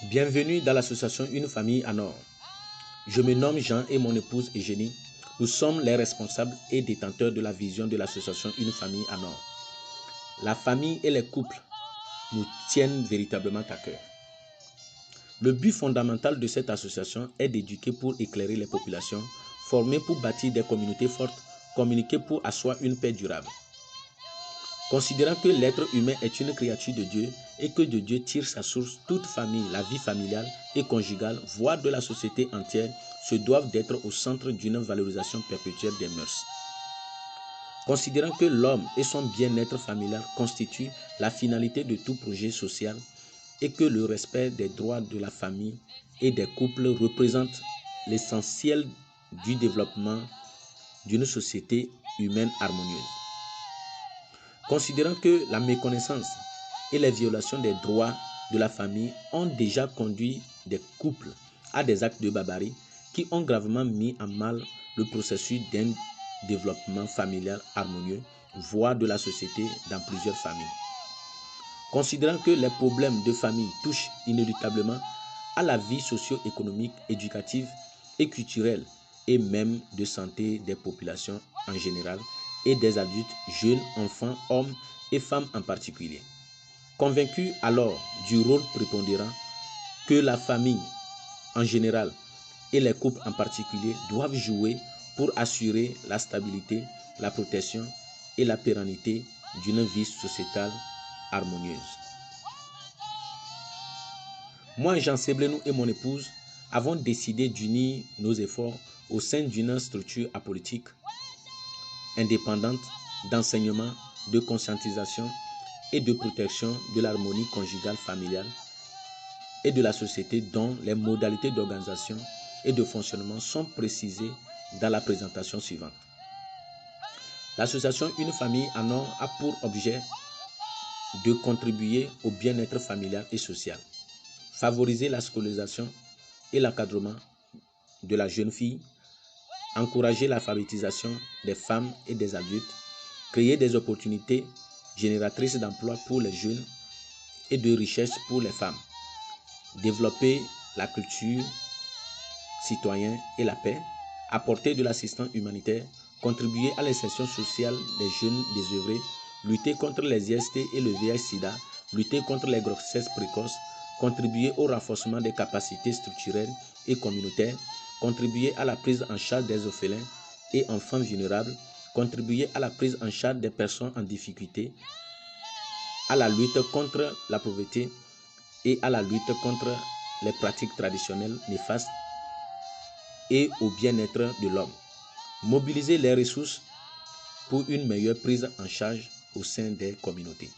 Bienvenue dans l'association Une famille en or. Je me nomme Jean et mon épouse Eugénie. Nous sommes les responsables et détenteurs de la vision de l'association Une famille en or. La famille et les couples nous tiennent véritablement à cœur. Le but fondamental de cette association est d'éduquer pour éclairer les populations, former pour bâtir des communautés fortes, communiquer pour asseoir une paix durable. Considérant que l'être humain est une créature de Dieu et que de Dieu tire sa source, toute famille, la vie familiale et conjugale, voire de la société entière, se doivent d'être au centre d'une valorisation perpétuelle des mœurs. Considérant que l'homme et son bien-être familial constituent la finalité de tout projet social et que le respect des droits de la famille et des couples représente l'essentiel du développement d'une société humaine harmonieuse. Considérant que la méconnaissance et les violations des droits de la famille ont déjà conduit des couples à des actes de barbarie qui ont gravement mis en mal le processus d'un développement familial harmonieux, voire de la société dans plusieurs familles. Considérant que les problèmes de famille touchent inéluctablement à la vie socio-économique, éducative et culturelle et même de santé des populations en général et des adultes, jeunes, enfants, hommes et femmes en particulier. Convaincus alors du rôle prépondérant que la famille en général et les couples en particulier doivent jouer pour assurer la stabilité, la protection et la pérennité d'une vie sociétale harmonieuse. Moi, Jean Seblenou et mon épouse avons décidé d'unir nos efforts au sein d'une structure apolitique indépendante d'enseignement, de conscientisation et de protection de l'harmonie conjugale familiale et de la société dont les modalités d'organisation et de fonctionnement sont précisées dans la présentation suivante. L'association Une famille en or a pour objet de contribuer au bien-être familial et social, favoriser la scolarisation et l'encadrement de la jeune fille, encourager l'alphabétisation des femmes et des adultes, créer des opportunités génératrices d'emplois pour les jeunes et de richesses pour les femmes, développer la culture citoyenne et la paix, apporter de l'assistance humanitaire, contribuer à l'insertion sociale des jeunes désœuvrés, lutter contre les IST et le VIH-Sida, lutter contre les grossesses précoces, contribuer au renforcement des capacités structurelles et communautaires, contribuer à la prise en charge des orphelins et enfants vulnérables, contribuer à la prise en charge des personnes en difficulté, à la lutte contre la pauvreté et à la lutte contre les pratiques traditionnelles néfastes et au bien-être de l'homme. Mobiliser les ressources pour une meilleure prise en charge au sein des communautés.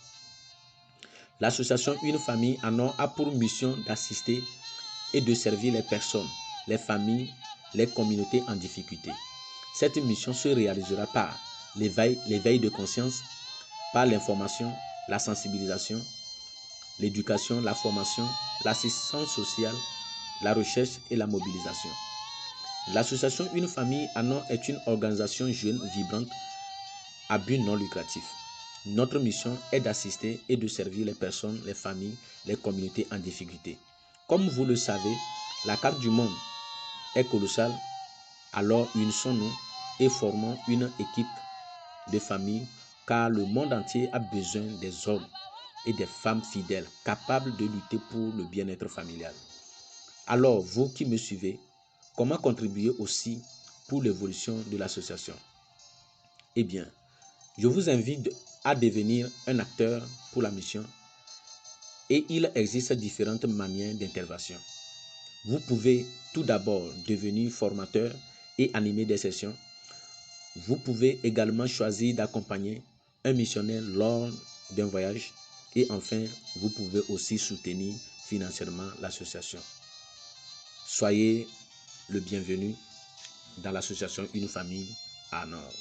L'association Une famille en or a pour mission d'assister et de servir les personnes, les familles, les communautés en difficulté. Cette mission se réalisera par l'éveil de conscience, par l'information, la sensibilisation, l'éducation, la formation, l'assistance sociale, la recherche et la mobilisation. L'association Une famille en or est une organisation jeune, vibrante, à but non lucratif. Notre mission est d'assister et de servir les personnes, les familles, les communautés en difficulté. Comme vous le savez, la carte du monde est colossale, alors unissons-nous et formons une équipe de famille, car le monde entier a besoin des hommes et des femmes fidèles, capables de lutter pour le bien-être familial. Alors, vous qui me suivez, comment contribuer aussi pour l'évolution de l'association? Eh bien, je vous invite à devenir un acteur pour la mission et il existe différentes manières d'intervention. Vous pouvez tout d'abord devenir formateur et animer des sessions. Vous pouvez également choisir d'accompagner un missionnaire lors d'un voyage et enfin, vous pouvez aussi soutenir financièrement l'association. Soyez le bienvenu dans l'association Une famille en or.